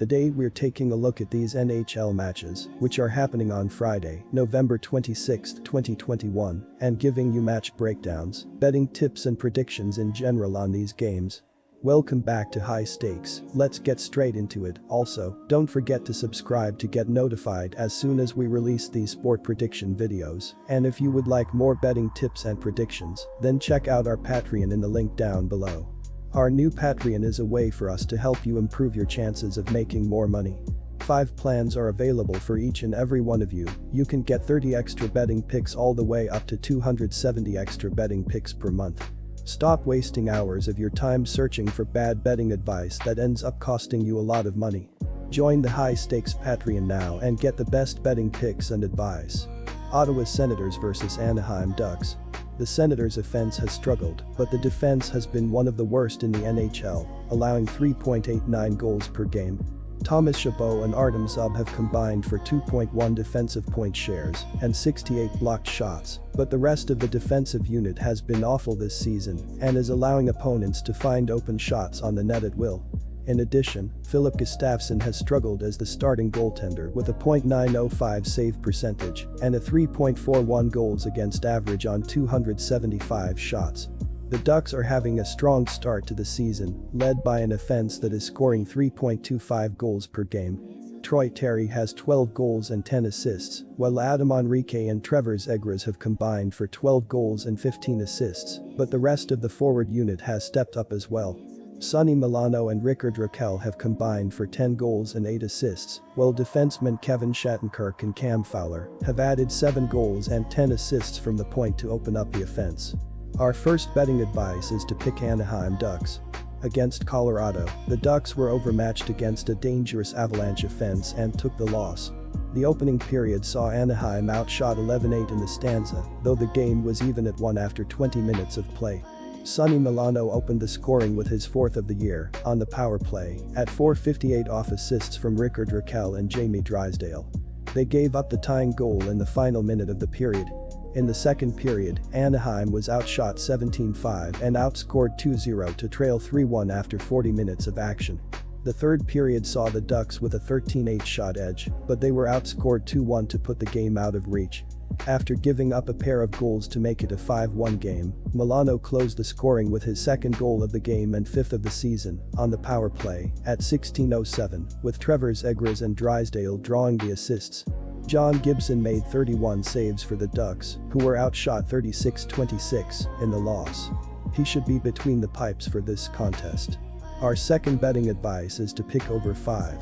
Today we're taking a look at these NHL matches, which are happening on Friday, November 26, 2021, and giving you match breakdowns, betting tips and predictions in general on these games. Welcome back to High Stakes, let's get straight into it. Also, don't forget to subscribe to get notified as soon as we release these sport prediction videos, and if you would like more betting tips and predictions, then check out our Patreon in the link down below. Our new Patreon is a way for us to help you improve your chances of making more money. 5 plans are available for each and every one of you. You can get 30 extra betting picks all the way up to 270 extra betting picks per month. Stop wasting hours of your time searching for bad betting advice that ends up costing you a lot of money. Join the High Stakes Patreon now and get the best betting picks and advice. Ottawa Senators vs Anaheim Ducks. The Senators' offense has struggled, but the defense has been one of the worst in the NHL, allowing 3.89 goals per game. Thomas Chabot and Artem Zub have combined for 2.1 defensive point shares and 68 blocked shots, but the rest of the defensive unit has been awful this season and is allowing opponents to find open shots on the net at will. In addition, Filip Gustavsson has struggled as the starting goaltender with a .905 save percentage and a 3.41 goals against average on 275 shots. The Ducks are having a strong start to the season, led by an offense that is scoring 3.25 goals per game. Troy Terry has 12 goals and 10 assists, while Adam Henrique and Trevor Zegras have combined for 12 goals and 15 assists, but the rest of the forward unit has stepped up as well. Sonny Milano and Rickard Rakell have combined for 10 goals and 8 assists, while defensemen Kevin Shattenkirk and Cam Fowler have added 7 goals and 10 assists from the point to open up the offense. Our first betting advice is to pick Anaheim Ducks. Against Colorado, the Ducks were overmatched against a dangerous Avalanche offense and took the loss. The opening period saw Anaheim outshot 11-8 in the stanza, though the game was even at 1 after 20 minutes of play. Sonny Milano opened the scoring with his 4th of the year on the power play at 4:58 off assists from Rickard Rakell and Jamie Drysdale. They gave up the tying goal in the final minute of the period. In the second period, Anaheim was outshot 17-5 and outscored 2-0 to trail 3-1 after 40 minutes of action. The third period saw the Ducks with a 13-8 shot edge, but they were outscored 2-1 to put the game out of reach. After giving up a pair of goals to make it a 5-1 game, Milano closed the scoring with his second goal of the game and 5th of the season on the power play at 16:07, with Trevor Zegras and Drysdale drawing the assists. John Gibson made 31 saves for the Ducks, who were outshot 36-26 in the loss. He should be between the pipes for this contest. Our second betting advice is to pick over 5.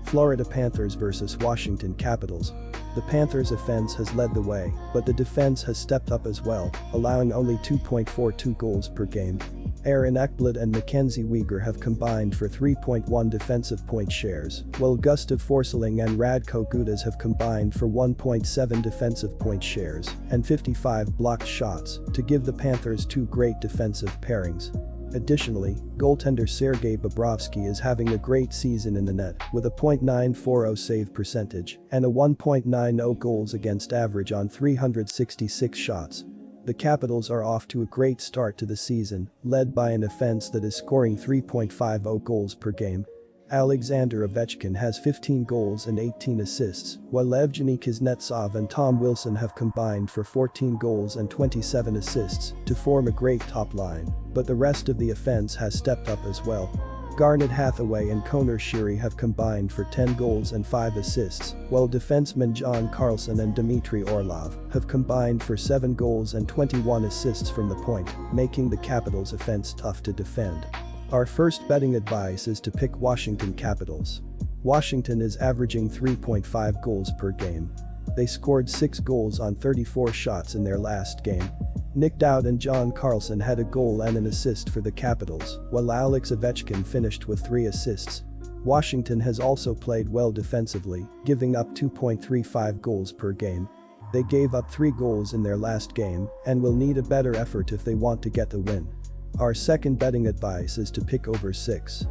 Florida Panthers vs Washington Capitals. The Panthers' offense has led the way, but the defense has stepped up as well, allowing only 2.42 goals per game. Aaron Ekblad and Mackenzie Weegar have combined for 3.1 defensive point shares, while Gustav Forsling and Radko Gudas have combined for 1.7 defensive point shares and 55 blocked shots to give the Panthers 2 great defensive pairings. Additionally, goaltender Sergei Bobrovsky is having a great season in the net with a .940 save percentage and a 1.90 goals against average on 366 shots. The Capitals are off to a great start to the season, led by an offense that is scoring 3.50 goals per game. Alexander Ovechkin has 15 goals and 18 assists, while Evgeny Kuznetsov and Tom Wilson have combined for 14 goals and 27 assists to form a great top line, but the rest of the offense has stepped up as well. Garnet Hathaway and Conor Sheary have combined for 10 goals and 5 assists, while defensemen John Carlson and Dmitry Orlov have combined for 7 goals and 21 assists from the point, making the Capitals' offense tough to defend. Our first betting advice is to pick Washington Capitals. Washington is averaging 3.5 goals per game. They scored 6 goals on 34 shots in their last game. Nick Dowd and John Carlson had a goal and an assist for the Capitals, while Alex Ovechkin finished with 3 assists. Washington has also played well defensively, giving up 2.35 goals per game. They gave up 3 goals in their last game and will need a better effort if they want to get the win. Our second betting advice is to pick over 6.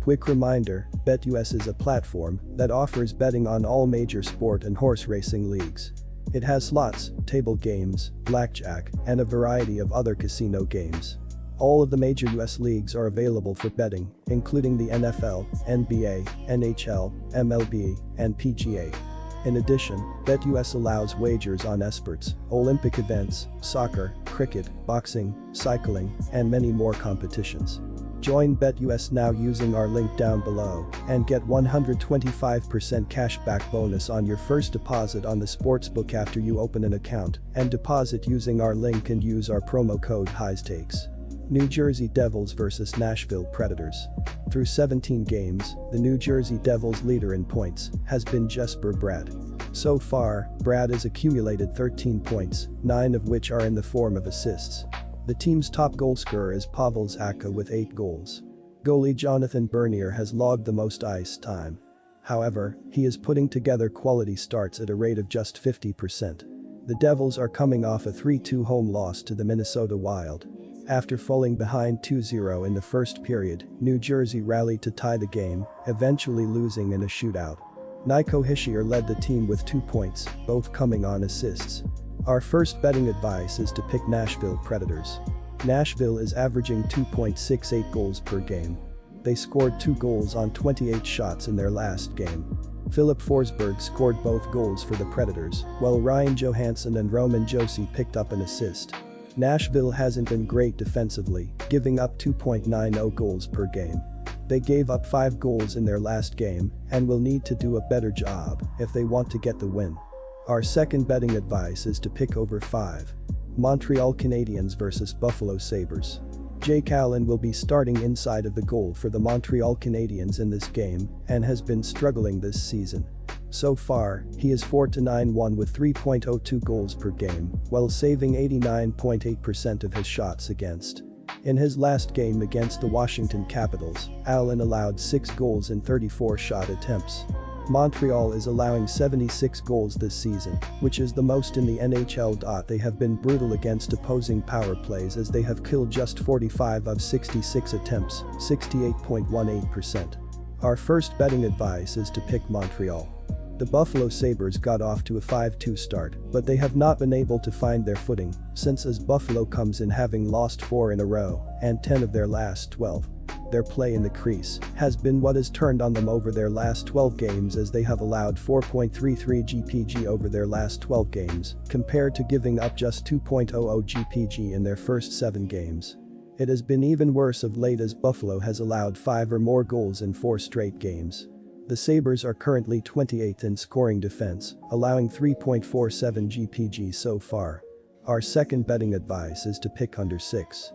Quick reminder, BetUS is a platform that offers betting on all major sport and horse racing leagues. It has slots, table games, blackjack, and a variety of other casino games. All of the major US leagues are available for betting, including the NFL, NBA, NHL, MLB, and PGA. In addition, BetUS allows wagers on esports, Olympic events, soccer, cricket, boxing, cycling, and many more competitions. Join BetUS now using our link down below and get 125% cashback bonus on your first deposit on the sportsbook after you open an account and deposit using our link and use our promo code HIGHSTAKES. New Jersey Devils vs Nashville Predators. Through 17 games, the New Jersey Devils leader in points has been Jesper Bratt. So far, Bratt has accumulated 13 points, 9 of which are in the form of assists. The team's top goalscorer is Pavel Zacha with 8 goals. Goalie Jonathan Bernier has logged the most ice time. However, he is putting together quality starts at a rate of just 50%. The Devils are coming off a 3-2 home loss to the Minnesota Wild. After falling behind 2-0 in the first period, New Jersey rallied to tie the game, eventually losing in a shootout. Nico Hischier led the team with 2 points, both coming on assists. Our first betting advice is to pick Nashville Predators. Nashville is averaging 2.68 goals per game. They scored 2 goals on 28 shots in their last game. Philip Forsberg scored both goals for the Predators, while Ryan Johansson and Roman Josi picked up an assist. Nashville hasn't been great defensively, giving up 2.90 goals per game. They gave up 5 goals in their last game and will need to do a better job if they want to get the win. Our second betting advice is to pick over 5. Montreal Canadiens vs Buffalo Sabres. Jake Allen will be starting inside of the goal for the Montreal Canadiens in this game and has been struggling this season. So far, he is 4-9-1 with 3.02 goals per game, while saving 89.8% of his shots against. In his last game against the Washington Capitals, Allen allowed 6 goals in 34 shot attempts. Montreal is allowing 76 goals this season, which is the most in the NHL. They have been brutal against opposing power plays as they have killed just 45 of 66 attempts, 68.18%. Our first betting advice is to pick Montreal. The Buffalo Sabres got off to a 5-2 start, but they have not been able to find their footing since as Buffalo comes in having lost 4 in a row and 10 of their last 12. Their play in the crease has been what has turned on them over their last 12 games as they have allowed 4.33 GPG over their last 12 games, compared to giving up just 2.00 GPG in their first 7 games. It has been even worse of late as Buffalo has allowed 5 or more goals in 4 straight games. The Sabres are currently 28th in scoring defense, allowing 3.47 GPG so far. Our second betting advice is to pick under 6.